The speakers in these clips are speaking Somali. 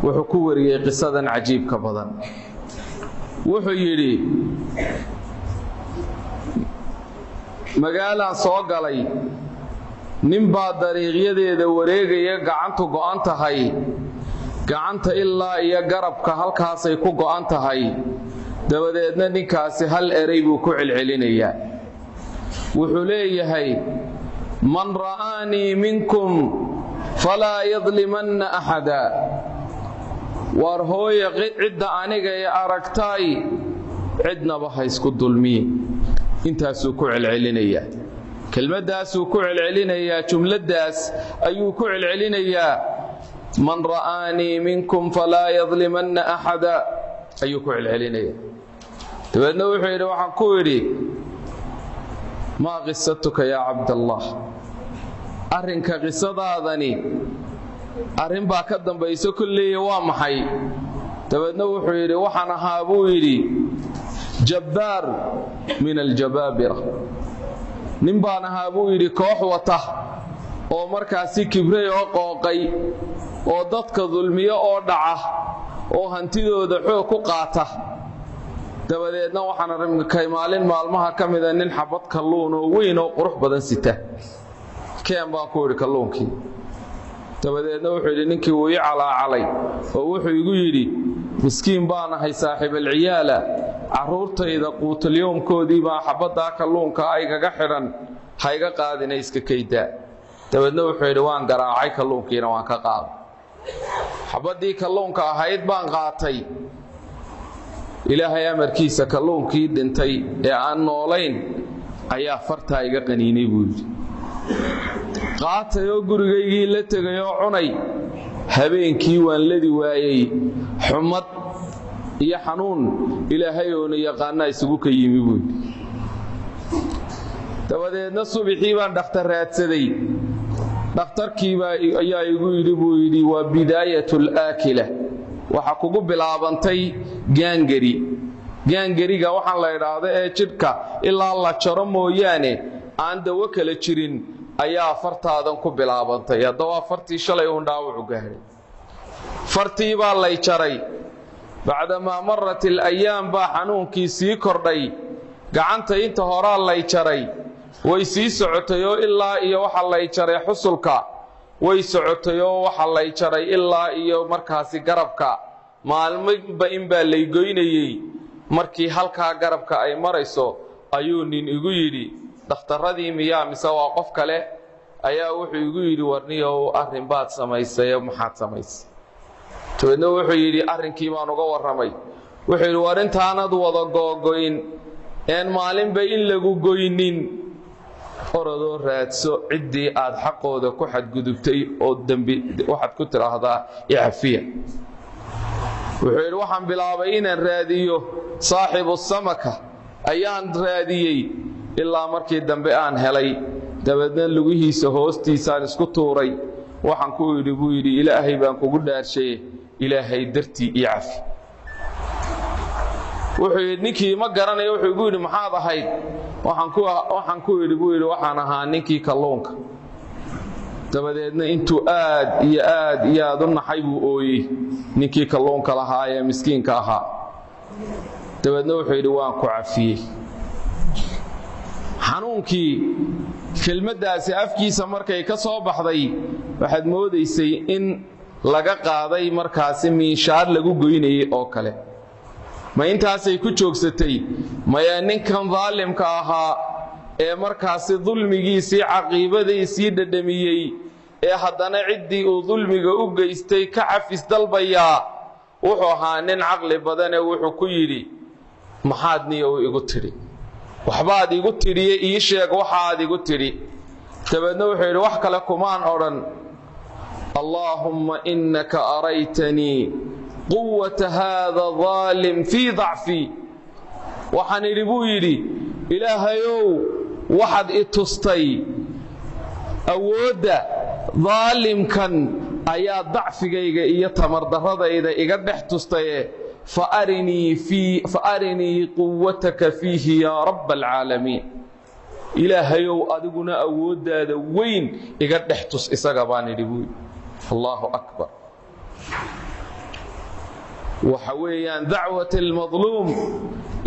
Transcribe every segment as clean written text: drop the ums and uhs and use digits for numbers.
wuxuu ku wariyay qisadan cajiibka badan wuxuu yiri magaalaan soo galay nin baa dariiqyadeeda wareegaya gacantu go'an tahay gacanta ilaa iyo garabka halkaas ay ku go'an tahay dabadeedna ninkaasi hal eray buu ku celcelinayaa wuxuu leeyahay man ra'ani minkum fala yadlimanna ahada war hooyo cidda aniga ee aragtay cidnaba ha isku dulmiye intaasuu ku celcelinayaa kelmadaasuu ku celcelinayaa jumladaas ayuu ku celcelinayaa man ra'ani minkum fala yadlimanna ahada ayuu ku celcelinayaa dabeedna wuxuu yidhi waxaan ku yidhi maa qisatuka yaa cabdallah arrinka qisadaadani arrin baa ka dambayso kulleeya waa maxay dabeedna wuxuu yidhi waxaan ahaa buu yidhi jabbaar min aljabaabira nin baan ahaa buu yidhi koox wata oo markaasi kibray oo qooqay oo dadka dulmiyo oo dhaca oo hantidooda xoog ku qaata dabadeedna waxaan arkay maalin maalmaha ka mid ah nin xabad kalluun oo weyn oo qurux badan sita keen baan ku yidhi kalluunkii dabadeedna wuxuu yidhi ninkii wuu ii calaacalay oo wuxuu igu yidhi miskiin baan ahay saaxiib alciyaala carruurtayda quutalyoomkoodii baa xabaddaa kalluunka aygaga xidhan ha iga qaadina iska kaydaa dabeedna wuxuu yidhi waan garaacay kalluunkiina waan ka qaaday xabaddii kalluunka ahayd baan qaatay ilaahay amarkiisa kalluunkii dhintay ee aan noolayn ayaa fartaa iga qaniinay buu yidhi qaatay oo gurigaygii la tegay oo cunay habeenkii waan ladi waayey xumad iyo xanuun ilaahay oo yaqaana isugu ka yimi buu yidhi dabadeedna subaxii baan dhakhtar raadsaday dhakhtarkii ayaa igu yidhi buu yidhi waa bidaayatul aakila waxa kugu bilaabantay gaangariga waxaan la idhaahdo ee jidhka ilaa la jaro mooyaane aan dawo kala jirin ayaa fartaadan ku bilaabantay haddaba fartii shalay uun dhaawacu gaadhay fartii baa lay jaray bacdamaa marat alayaam baa xanuunkii sii kordhay gacanta inta horaa lay jaray way sii socotay oo ilaa iyo waxa lay jaray xusulka way socotay oo waxa lay jaray ilaa iyo markaasi garabka maalmoba in baa lay goynayay markii halkaa garabka ay marayso ayuu nin igu yidhi dhakhtarradii miyaa mise waa qof kale ayaa wuxuu igu yidhi warniyow arrin baad samaysay maxaad samaysay dabeedna wuxuu yidhi arrinkii baan uga warramay wuxuu yidhi war intaanad wada googoyn een maalinba in lagu goynin orodoo raadso ciddii aad xaqooda ku xadgudubtay oo dembi waxaad ku tidhaahdaa icafiya wuxuu yidhi waxaan bilaabay inaan raadiyo saaxibu samaka ayaan raadiyey ilaa markii dambe aan helay dabeedna lugihiisa hoostiisaan isku tuuray waxaan ku yidhi buu yidhi ilaahay baan kugu dhaarshaye ilaahay dartii ii cafi wuxuu yidhi ninkii ma garanayo wuxuu igu yidhi maxaad ahayd waxaan ku yidhi buu yidhi waxaan ahaa ninkii kalluunka dabadeedna intuu aad iyo aad u naxay buu ooyey ninkii kalluunka lahaa ee miskiinka ahaa dabeedna wuxuu yidhi waan ku cafiyey xanuunkii kelmaddaasi afkiisa markay ka soo baxday waxaad moodaysay in laga qaaday markaasi miishaar lagu goynayay oo kale ma intaasay ku joogsatay maya ninkan daalimka ahaa ee markaasi dulmigiisii caqiibadiisii dhadhamiyey ee haddana ciddii uu dulmiga u geystay ka cafis dalbayaa wuxuu ahaa nin caqli badanee wuxuu ku yidhi maxaad niyow igu tidhi waxbaad igu tidhiye ii sheeg waxaad igu tidhi dabeedna wuxuu yidhi wax kale kumaan odhan allaahumma innaka araytanii quwata haada daalim fii dacfii waxaan idhi buu yidhi ilaahayow waxaad i tustay awoodda daalimkan ayaa dacfigayga iyo tamardarradayda iga dhex tustaye فأرني قوتك فيه يا رب العالمين إلهيو أدقنا أود هذا وين يقدح تس إسقاباني لبوي الله أكبر وحويا دعوة المظلوم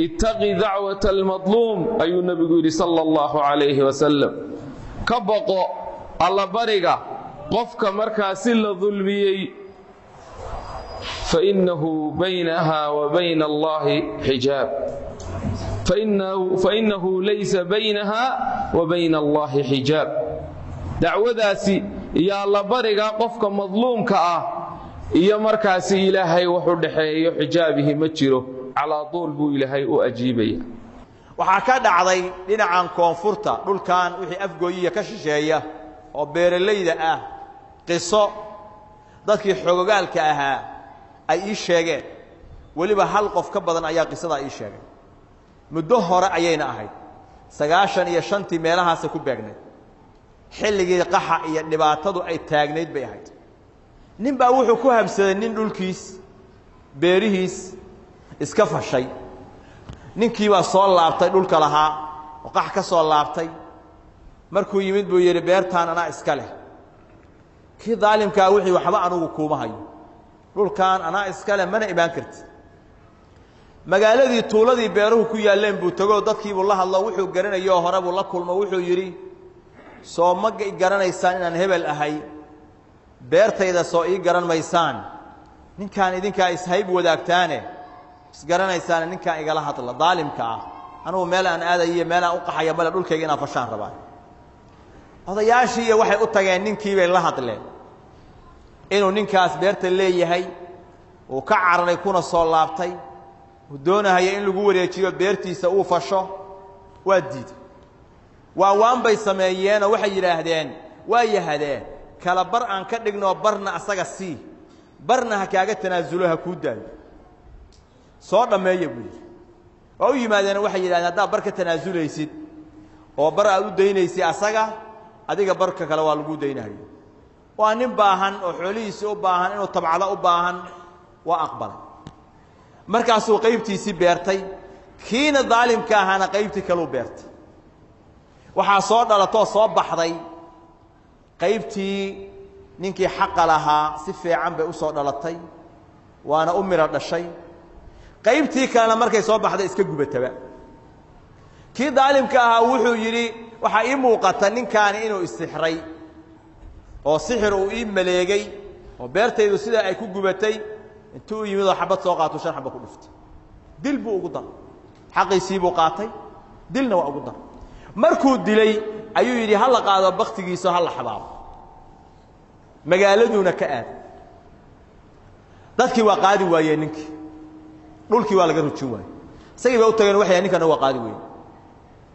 اتقي دعوة المظلوم أي النبي صلى الله عليه وسلم كبقى الله برقة قفك مركز الظلمي فإنه بينها وبين الله حجاب فإنه ليس بينها وبين الله حجاب دعوة ذاسي يا الله برقة قفك مظلوم كأه iyo markaasi ilaahay wuxuu dhaxeeyo xijaabihi ma jiro ala duul buu ilaahay u ajiibaya waxa ka dhacday dhinacan koonfurta dhulkan wixii afgooyiga ka shisheeya oo beeraleyda ah qiso dadkii xogogaalka ahaa ay ii sheegeen waliba hal qof ka badan ayaa qisada ii sheegay muddo hore ayayna ahayd 95 meelahaas ku beegneed xilligii qaxa iyo dhibaatadu ay taagneed bay ahayd nin baa wuxuu ku habsaday nin dhulkiis beerihiis iska fashay ninkii baa soo laabtay dhulka lahaa oo qax ka soo laabtay markuu yimid buu yiri beertaan ana iska leh kii daalimka wixii waxba anugu kuuma hayo dhulkaan ana iska leh mana imaan karti magaaladii tuuladii beeruhu ku yaaleen buu tago dadkii buu la hadlo wuxuu garanayo hore buu la kulmo wuxuu yiri soo ma garanaysaan inaan hebel ahay beertayda soo ii garan maysaan ninkaan idinka ishayb wadaagtaane is garanaysaan ninkaan igala hadla daalimka ah anuu meel aan aadayo meel aan u qaxayo bal dhulkayga inaan fashaan rabaa odayaashii waxay u tageen ninkii bay la hadleen inuu ninkaas beerta leeyahay oo ka cararay kuna soo laabtay oo doonayo in lagu wareejiyo beertiisa uu fasho waa diiday waan bay sameeyeen oo waxay yiraahdeen waa yahadeen kala bar aan ka dhigno barna asaga si barna ha kaaga tanaasulo ha ku daayo soo dhameeyay buu oo yimaadeen waxay yiraahdeen hadaa barka tanaasuleysid oo bar aad u daynaysi asaga adiga barka kale waa lagu daynayo waa nin baahan oo xoolihiisa u baahan inuu tabcada u baahan waa aqbal markaas uu qaybtiisi beertay kiina daalimka ahana qaybtii kale u beertay waxa soo dhalato soo baxday qaybtii ninkii xaq lahaa si fiican bay u soo dhalatay waana u mira dhashay qaybtii kalena markay soo baxday iska gubataba kii daalimka ahaa wuxuu yiri waxa ii muuqata ninkaan inuu istixray oo sixir uu ii maleegay oo beertaydu sida ay ku gubatay intuu yimid xabad soo qaato shan xabad ku dhuftay dil buu ugu dar xaqiisii buu qaatay dilna waa ugu dar markuu dilay ayuu yiri hal qaado baqtigiisa hal xabaab magaaladuna ka aad dadkii waa qaadi waayeen ninkii dhulkii waa laga rujin waayay sayba u tageen waxay ninkan waa qaadi weeyay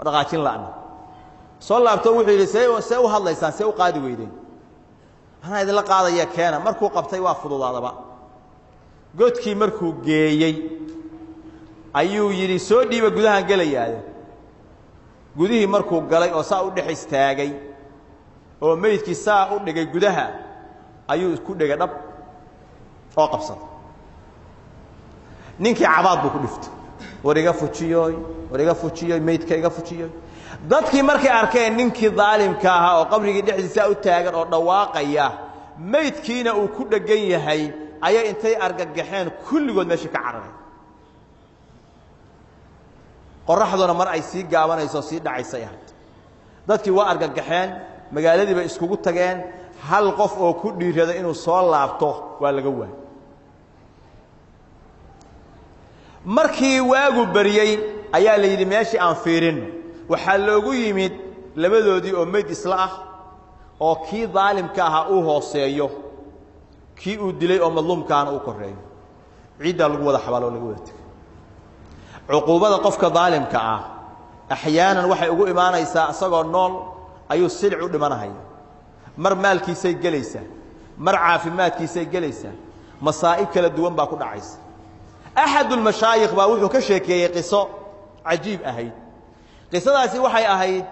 dhaqaajin laana soo laabto wuxuu yiri say u hadlaysan say u qaadi weeyeen ana idin la qaadaya keena markuu qabtay waa fududaadaba godkii markuu geeyay ayuu yiri soo dhiiba gudaha galayaade gudihii markuu galay oo saa u dhex istaagay oo meydkii saa u dhigay gudaha ayuu isku dhigay dhab oo qabsaday ninkii cabaad buu ku dhiftay wariga fujiyoy meydka iga fujiyoy dadkii markay arkeen ninkii daalimka ahaa oo qabrigii dhexdiisa u taagan oo dhawaaqaya meydkiina uu ku dhagan yahay ayay intay argagaxeen kulligood meeshii ka cararay qoraxduna mar ay sii gaabanayso sii dhacaysay ahayd dadkii waa argagaxeen magaaladii bay iskugu tageen hal qof oo ku dhiirada inuu soo laabto waa laga waayay markii waagu bariyay ayaa la yiri meeshii aan fiirin waxa loogu yimid labadoodii oo meyd isla ah oo kii daalimka ahaa uu hooseeyo kii uu dilay oo madluumkaana uu koreeyo ciida lagu wada xabaalo lagu wada tagay عقوبة قفك ظالم كأ أحيانا وحي يقول إيمانا يسا أصغر نول أيو سلع لمن هي مر مال كيسي جليسة مر عافمات كيسي جليسة مصائب كلا دوام باكو عيس أحد المشايخ باوحو كشيكي قصة عجيب أهيد قصة داسي وحي أهيد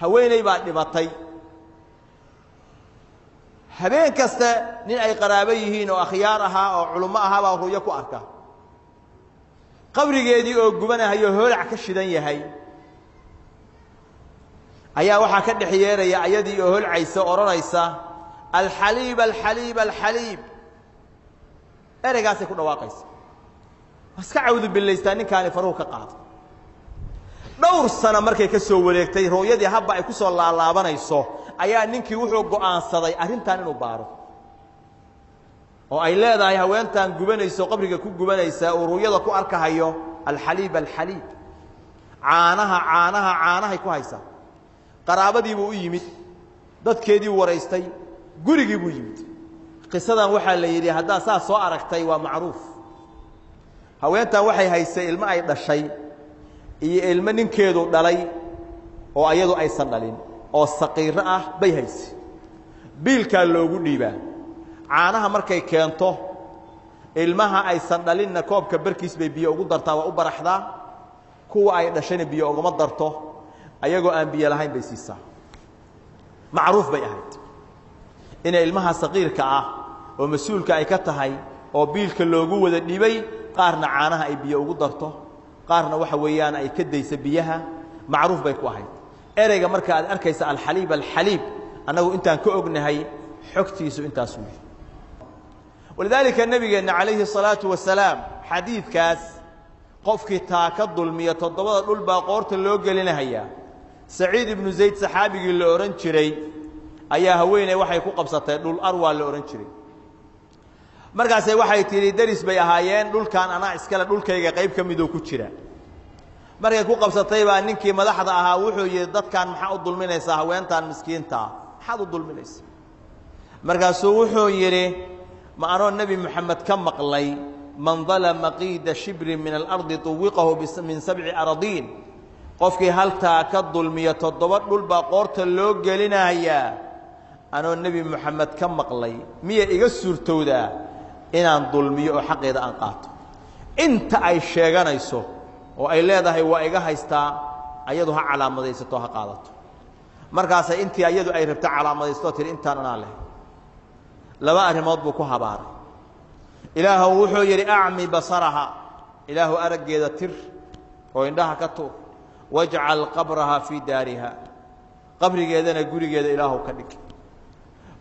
هويني بعد نبطي هبين كستا نين أي قرابيهين وأخيارها أو علماءها وهو يكو أركا qabrigeedii oo gubanahay oo hoolac ka shidan yahay ayaa waxa ka dhaxyeeraya ayadii oo hoolcaysa oranaysa al-halib al-halib al-halib ereygaasay ku dhawaaqaysa iska cawdu billaystaan ninkaani faruhu ka qaado dhowr sano markay ka soo wareegtay rooyadii habba ay ku soo laalaabanayso ayaa ninkii wuxuu go'aansaday arrintan inuu baaro oo ay leedahay haweentan gubanayso qabriga ku gubanaysa oo rooyada ku arkahayo alxaliib caanahay ku haysa qaraabadii buu u yimid dadkeedii waraystay gurigii buu yimid qisadan waxaa la yidhi haddaa saa soo aragtay waa macruuf haweentan waxay haysay ilmo ay dhashay iyo ilmo ninkeedu dhalay oo ayadu aysan dhalin oo saqiiro ah bay haysay biilkaa loogu dhiibaa caanaha markay keento ilmaha aysan dhalinna koobka barkiis bay biyo ugu dartaa waa u baraxdaa kuwa ay dhashayna biyo uguma darto ayagoo aan biyo lahayn bay siisaa macruuf bay ahayd inay ilmaha saqiirka ah oo mas-uulka ay ka tahay oo biilka loogu wada dhibay qaarna caanaha ay biyo ugu darto qaarna waxa weeyaan ay ka daysa biyaha macruuf bay ku ahayd ereyga marka aad arkaysa alxaliib annagu intaan ka ognahay xogtiisu intaas weey walidaalika nabigeena calayhi salaatu wasalaam xadiidkaas qofkii taa ka dulmiya toddobada dhul baa qoorta loo gelinahayaa saciid ibnu zayd saxaabigii la ohan jiray ayaa haweeney waxay ku qabsatay dhul arwaa la ohan jiray markaasay waxay tidhi daris bay ahaayeen dhulkan anaa iskale dhulkayga qayb ka midoo ku jira markay ku qabsatay baa ninkii madaxda ahaa wuxuu yidhi dadkan maxaa u dulminaysaa haweentan miskiintaa maxaad u dulminaysaa markaasuu wuxuu yidhi ma anoo nebi moxamed ka maqlay man dalama qiida shibrin min alardi tuwiqahu min 7 aradiin qofkii haltaa ka dulmiya 7 dhul baa qoorta loo gelinayaa anoo nebi moxamed ka maqlay miya iga suurtowdaa inaan dulmiyo oo xaqeeda aan qaato inta ay sheeganayso oo ay leedahay waa iga haystaa ayadu ha calaamadaysato ha qaadato markaasay intii ayadu ay rabta calaamadaysato tiri intaan anaa leh laba arrimood buu ku habaaray ilaahu wuxuu yidhi acmi basaraha ilaahu araggeeda tir oo indhaha ka tuur wajcal qabraha fii daariha qabrigeedana gurigeeda ilaahu ka dhig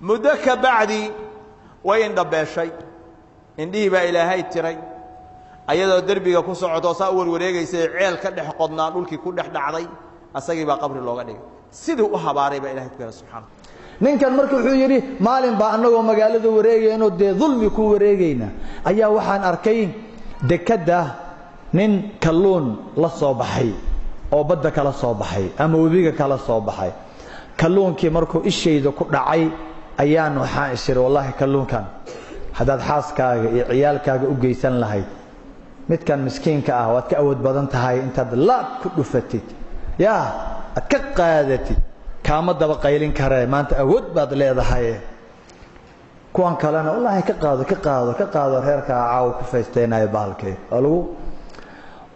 muddo ka bacdi way indhabeeshay indhihii baa ilaahay tiray ayadoo derbiga ku socoto saa u warwareegaysay ceel ka dhex qodnaa dhulkii ku dhex dhacday asagii baa qabri looga dhigay siduu u habaaray baa ilaahay ku kala subxaana ninkan marka wuxuu yidhi maalin baa annagoo magaalada wareegayno dee dulmi ku wareegayna ayaa waxaan arkay dekadda nin kalluun la soo baxay oo badda kala soo baxay ama webiga kala soo baxay kalluunkii markuu ishayda ku dhacay ayaan waxaan isiri wallaahi kalluunkan haddaad xaaskaaga iyo ciyaalkaaga u geysan lahayd midkan miskiinka ah waad ka awood badan tahay intaad laab ku dhufatid yaa aad ka qaadatid kaama daba qaylin karee maanta awood baad leedahay kuwan kalena wallaahi ka qaado reerka caaw ku feesteenay baalkay lagu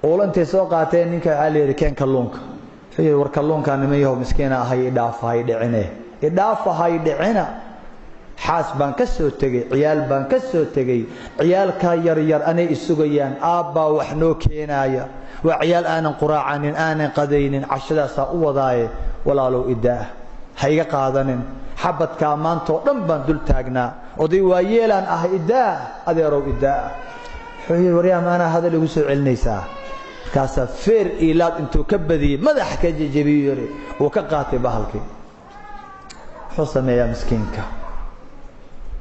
oolantay soo qaateen ninka cali keen kalluunka war kalluunka nimayo miskiina ahay idhaafahay dhicina xaas baan ka soo tagay ciyaal baan ka soo tagay ciyaalka yar anay isugayaan aabba wax noo keenaya waa ciyaal aanan quraacanin aanan qadaynin cashadaas u wadaaye walaalow idaa hayga qaadanin xabadka maanta oo dhan baan dul taagnaa oday waa yeelaan ah idaa adeerow idaa xooyay wariyam ana hadal igu soo celinaysaa kaasa feer ilaad intuu ka badiyay madax ka jajabiyo oo ka qaatay bahalkii xusameeya miskiinka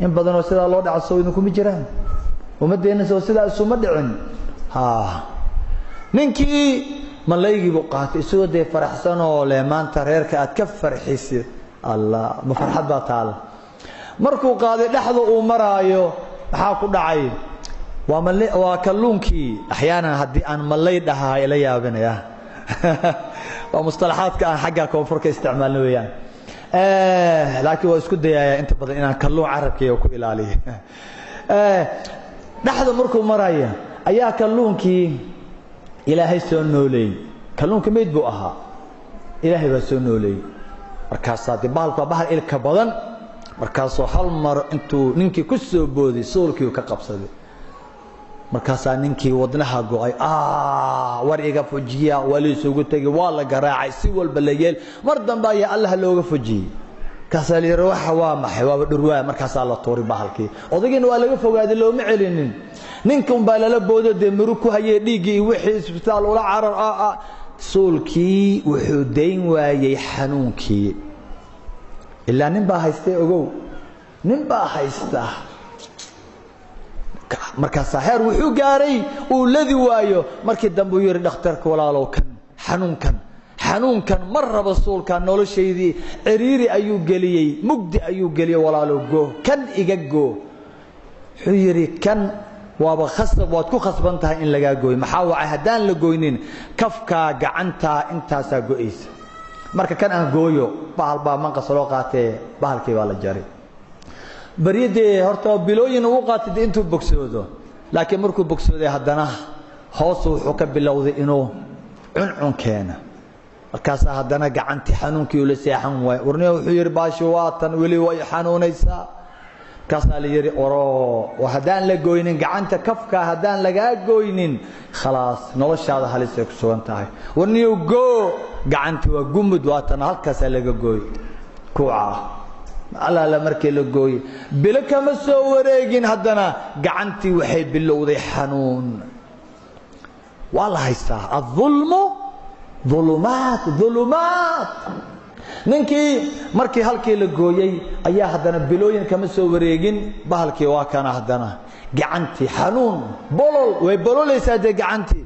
in badan oo sida loo dhaco soo idinku ma jiraan umadeena soo sida isuma dhicin ninkii malaygii buu qaatay isagoo dee faraxsan oo leh maanta reerka aad ka farxisid allah ma farxad baa taal markuu qaaday dhaxda uu maraayo maxaa ku dhacay waa kalluunkii axyaanan haddii aan malay dhahaa ila yaabinaya waa mustalaxaadka aan xagga koonfurka isticmaalno weeyaan laakiin waa isku dayayaa inta badan inaan kalluun carabkayga ku ilaaliyo dhaxda markuu maraya ayaa kalluunkii ilaahay soo nooleeyey kalluunka meyd buu ahaa ilaahay baa soo nooleeyey markaasaa dee bahalku waa bahal ilka badan markaasoo hal mar intuu ninkii ku soo booday soolkii ka qabsaday markaasaa ninkii wadnaha go'ay war iga fujiya waa la isugu tegay waa la garaacay si walba la yeel mar dambe ayaa allah looga fujiyey kaasaa la yidhi waxa waa maxay waaba dhurwaa markaasaa la tuuray bahalkii odagiina waa laga fogaaday looma celinin ninkan baa lala boodo dee murug ku hayay dhiiggii wixii isbitaal ula carar suulkii wuxuu dayn waayay xanuunkii ilaa nin baa haystay ogow nin baa haysta markaas heer wuxuu gaaray uu ladi waayo markii dambe uu yiri dhakhtarka walaalow kan xanuunkan mar raba suulka noloshaydii ciriiri ayuu geliyay mugdi ayuu geliyay walaalow go kan iga go wuxuu yiri kan waaba khasab waad ku khasban tahay in laga gooyo maxaa wacay hadaan la gooynin kafka gacanta intaasa gooysa marka kan aan gooyo bahal baa manqas loo qaatay bahalkii waa la jaray bariyadii horta bilooyin uu qaatay intuu bogsoodo laakiin markuu bogsooday haddana hoos wuxuu ka bilowday inuu cuncun keena markaas haddana gacanti xanuunkii uu la seexan waay urniyo wuxuu yiri baasho waatan wali way xanuunaysaa kaasna la yiri oro hadaan la gooynin gacanta kafka hadaan laga gooynin khalaas noloshaada halis ay ku sugan tahay urniyo go gacanti waa gumud waatan halkaas laga gooy kuuca alla la markii la gooy bil kama soo wareegin haddana gacanti waxay bilowday xanuun wala haysta adh-dhulmu dhulumaat ninkii markii halkii la gooyay ayaa haddana bilooyin kama soo wareegin bahalkii waa kana haddana gacanti xanuun bolol way bololaysaa gacanti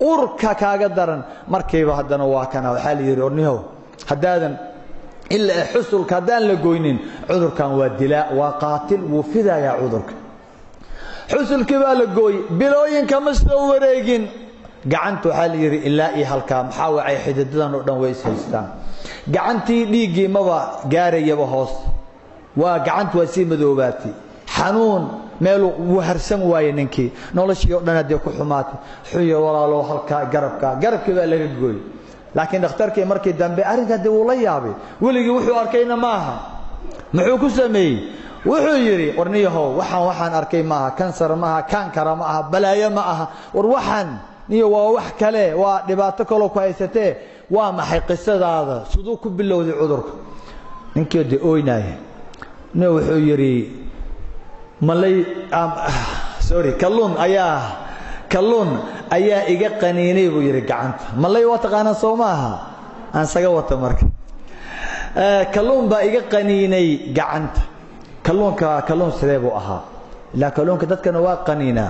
urka kaaga daran markiiba haddana waa kana waxa la yiri orniyo hadaadan illa xusulka hadaan la gooynin cudurkan waa dilaa waa qaatil wuu fidayaa cudurka xusulkii baa la gooy bilooyin kama soo wareegin gacantu waxa la yiri ilaa ii halka maxaa wacay xididadan oo dhan way haystaan gacantii dhiigii maba gaarayaba hoos waa gacantu waa si madoobaati xanuun meel uu harsan waayay ninkii noloshii oo dhan hadii ku xumaatay xuyo walaalo halka garabkii baa laga gooy laakiin dhakhtarkii markii dambe arinta dib uu la yaabay weligii wuxuu arkayna maaha muxuu ku sameeyay wuxuu yiri warniyahow waxaan arkay maaha kansar maaha kankara maaha balaayo maaha war waxaan niyo waa wax kale waa dhibaato kale ku haysatee waa maxay qisadaada sidoo ku bilowday cudurka ninkii de ooynay wuxuu yiri malay kalluun ayaa iga qaniinay buu yiri gacanta malay waa taqaana Soomaha aan saga wata marka kalluun baa iga qaniinay gacanta kalluun sidee buu ahaa la kalluunka dadkana waa qaniina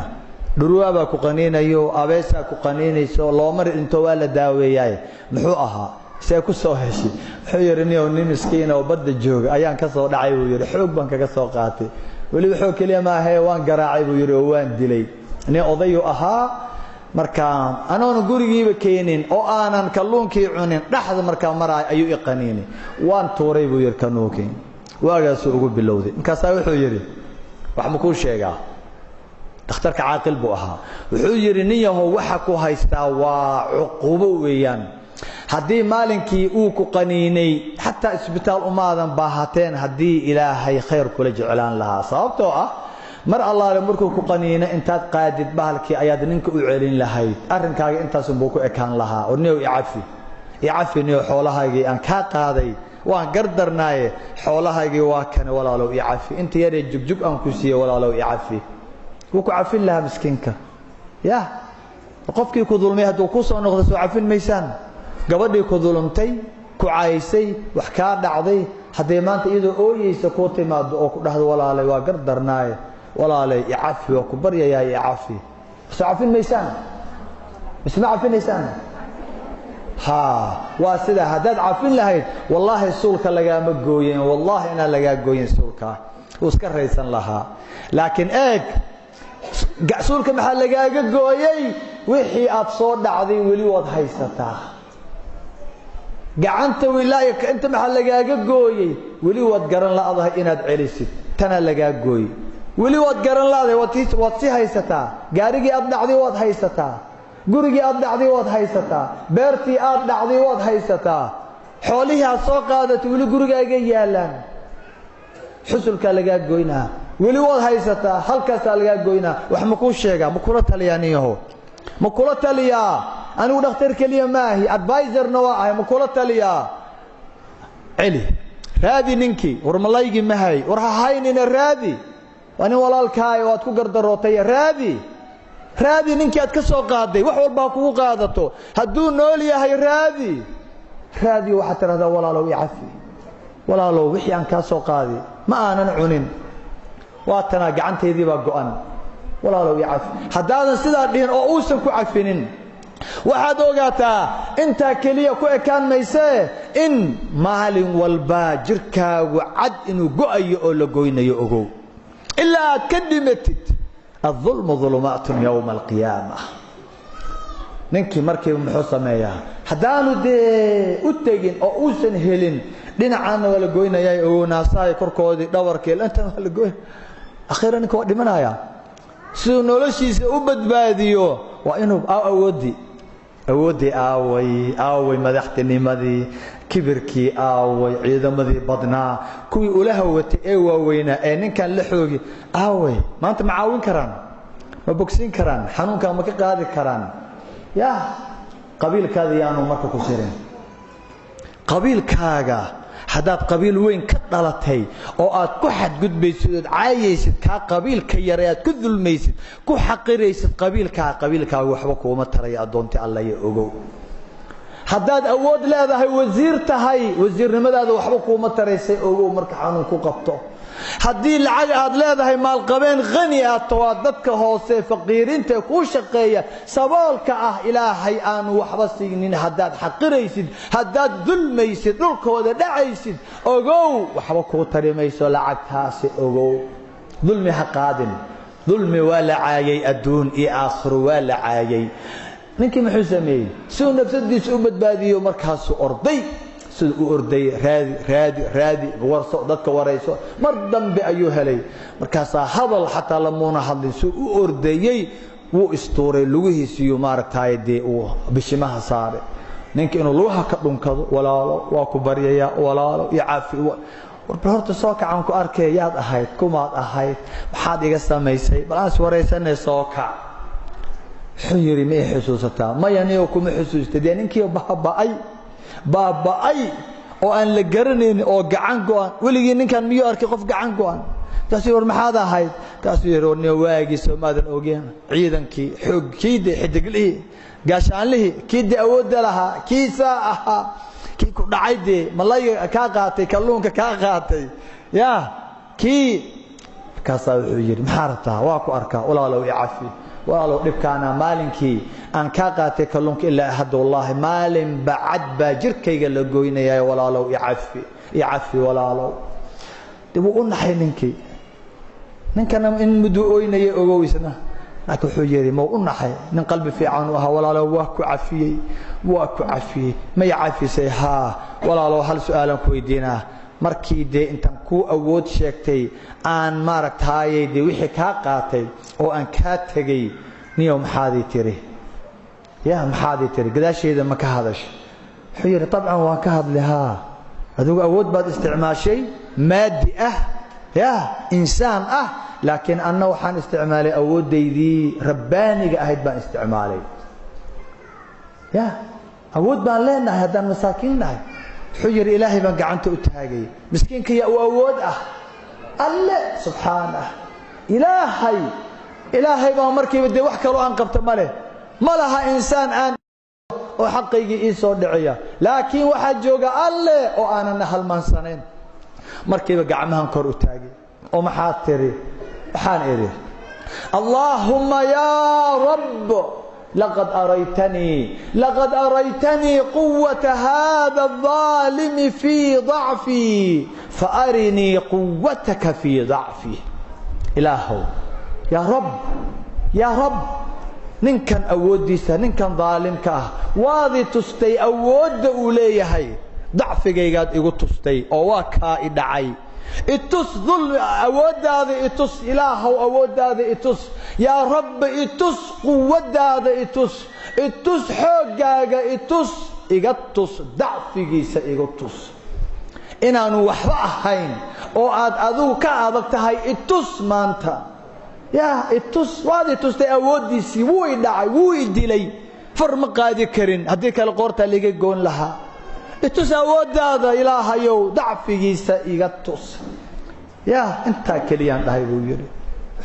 dhuruwaaba ku qaniinayo abeesa ku qaniinayso loo mar inta waa la daaweeyay muxuu ahaa see ku soo heshay wuxuu yiri nin miskiin oo badda jooga ayaan ka soo dhacay buu yiri xoog baan kaga soo qaatay wali wuxuu kaliya ma ahay waan garaacay buu yiri oo waan dilay odayo ahaa marka anoon gurigiiba keenin oo aanan kalluunkii cunin dhaxda marka maray ayuu iqaniinay waan tuuray buu yiri kanuunkii waagaas ugu bilowday inkaas wuxuu yiri wax ma ku sheegaa dhakhtarka caaqil buu ahaa wuxuu yiri niyahow waxa ku haystaa waa cuqubo weeyaan haddii maalinkii uu ku qaniinay hatta isbitaal umaadan baahateen haddii ilaahay khayr kula jeclaan lahaa sababtoo ah mar allaale markuu ku qaniina intaad qaadid bahalkii ayaad ninka u celin lahayd arrinkaaga intaas buu ku ekaan lahaa oo niyow icafi niyow xoolahaagii aan ka qaaday waan gardarnaaye xoolahaagii waa kan walaalow icafi inta yaree jugjug aan ku siiyay walaalow icafi wuu ku cafin lahaa miskiinka ya qofkii ku dulmay hadduu ku soo noqdo soo cafin maysaan gabadhii ku dulumtay ku caayisay wax ka dhacday haddii maanta iyadoo ooyeysa ku timaado oo ku dhahdo walaalay waa gardarnaaye walaalay icafi oo ku baryayaa icafi soo cafin maysaan isma cafinaysan ha waa sida hadaad cafin lahayd wallahi suulka laga ma gooyeen wallahi ina laga gooyeen suulka iska raysan lahaa laakiin eeg suulka maxaa lagaaga gooyay wixii aad soo dhacday wali wad haysataa gacanta wilaayka inta maxaa lagaaga gooyay wali wad garan laadahay inaad celisid tana laga gooy wali wad garan laadahay wad si haysataa gaarigii aad dhacday wad haysataa gurigii aad dhacday wad haysataa beertii aad dhacday wad haysataa xoolihii aad soo qaadatay wali gurigaaga yaalaan xusulka laga gooynaa wali wad haysataa halkaas laga gooynaa wax ma ku sheegaa ma kula taliyaaniyo ma kula taliyaa anigu dhakhtar kaliya maahi advisor nawaahay ma kula taliyaa celi raadi ninki war malaygi mahay war haynina raadi wani walaalkaay waad ku gardarootay raadi raadi ninkii aad ka soo qaaday wax walba kugu qaadato hadduu nool yahay raadi waxaad tiraahdaa walaalow i cafi walaalow wixii aan kaa soo qaaday ma aanan cunin waa tanaa gacanteedii baa go'an walaalow i cafi haddaadan sidaa dhihin oo uusan ku cafinin waxaad ogaataa intaa keliya ku ekaan maysee in maalin walba jirkaagu cad inuu go'ayo oo la goynayo ogow ilaa aad ka dhimatid الظلم ظلمات يوم القيامة ninkii markii muxuu sameeyaa hadaanu de u tagin oo uusan helin dhinacana wala goynayay oo naasaay korkoodii dhawarkii inta wala gooy akhiran ko dhimanaya si noloshiisa u badbaadiyo waa inuu awoodi aaway madaxtinimadii kibirkii aaway ciidamadii badnaa kuwii ulaha watay ee waaweynaa ee ninkan la xoogi aaway maanta ma caawin karaan ma bogsin karaan xanuunka ma ka qaadi karaan ya qabiilkaada yaanu marka ku sirin qabiilkaaga hadaad qabiil weyn ka dhalatay oo aad ku xadgudbaysid caayaysid ka qabiilka yar aad ku dulmaysid ku xaqiraysid qabiilkaaga waxba kuma taray adoonti Allah ya ogow hadaad awood leedahay wasiir tahay wasiirnimadaada waxba kuma taraysay ogow marka xanuun ku qabto haddii lacag aad leedahay maal qabeen qani ah tawad dadka hoose faqiirinta ku shaqeeya saboolka ah ilaahay aan waxba siinin hadaad xaqiraysid hadaad dulmaysid dhulkooda dhacaysid ogow waxba ku tarimayso lacagtaasi ogow dulmi ha qaadin dulmi wala caayay adduun iyo aakhir wala caayay ninkii muxuu sameeyay soo nafsadiisa u badbaadiyo markaas orday sidoo orday raadi warso dadka warayso mar dambe ayuu helay markaas hadal xataa lamuuna hadlin soo u ordayay wuu istuuray lugihiisiyo maaragtay uu bishimaha saare ninka inuu lugaha ka dhunkado walaalo waa ku baryaya walaalo iyo caafi horta soo kacan ku arkay yaad ahayd kumaad ahayd maxaad iga samaysay balaas waraysanay soo kac xiyiri ma xusuusataa ma yaniyo kuma xusuustay ninkii baaba'ay oo aan la garanayn oo gacan go'an weligii ninkan miyo arkay qof gacan go'an taasi war maxaad ahayd taasi yeeroonay waagi Soomaalidan ogeyn ciidankii xoogkiida xidiglii gaashaanlihii kiida awood lahaa kiisa aha kii ku dhacayde malay ka qaatay kalluunka ka qaatay ya kii kaasa wuxuu yiri maxaa rabtaa waa ku arkaa walaalow i cafi walaalow dhibkaana maalinkii aan ka qaatay kalluunka ilaa hadda wallahi maalin bacad baa jirkayga la gooynayay walaalow i cafi walaalow dib u naxay ninkana in mudu ooynay ogowisna laakiin wuxuu yiri ma u naxay nin qalbi fiican oo ah walaalow waa ku cafiyay ma yacafisay ha walaalow hal su'aalan ku weydiinaa markii de intan ku awood sheegtay aan maaragtay de wixii ka qaatay oo aan ka tagay niyo maxaadi tiri gadaasheeda ma ka hadash xiyir tabcan waan ka hadlahaa adigu awood baad isticmaashay maadi ah ya insaan ah laakiin anna waxaan isticmaalay awoodeydii rabbaaniga ahayd baan isticmaalay ya awood baan leenahay haddaan masaakiin nahay حجر إلهي بان قعنت أتاقي مسكين كي أود الله سبحانه إلهي بان مركي بدي وحكروا عن قبط ماله ما لها إنسان آن وحقيقي إيسو دعية لكن واحد جوغا الله وأنا نهل منسانين مركي بقعمها انكر أتاقي ومحاتري وحان إيري اللهم يا رب لقد أريتني قوة هذا الظالم في ضعفي فأرني قوتك في ضعفي إلهو يا رب ننكن أوديسا ننكن ظالمك واضي تستي أود أوليهي ضعفك يقاد إيقو تستي أواكا إدعي إتس ظلم أود هذا إتس إلهو أود هذا إتس يا رب إتس قوة هذا إتس حقاق إتس إغتس ضعفك سإغتس إن أنا وحبأهين أو أدو كأذبتهاي إتس مانتا يا إتس وهذا إتس تأودي سي وي دعي وي دلي فرمقادي كرين هديك القورة اللي يقول لها إتس أود هذا إلهيو ضعفك سإغتس يا انت كليان دهي بويري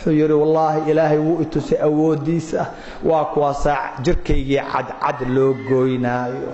حيري والله إلهي وإتسي أوديسة وأكواسع جركي عد لو قوينايو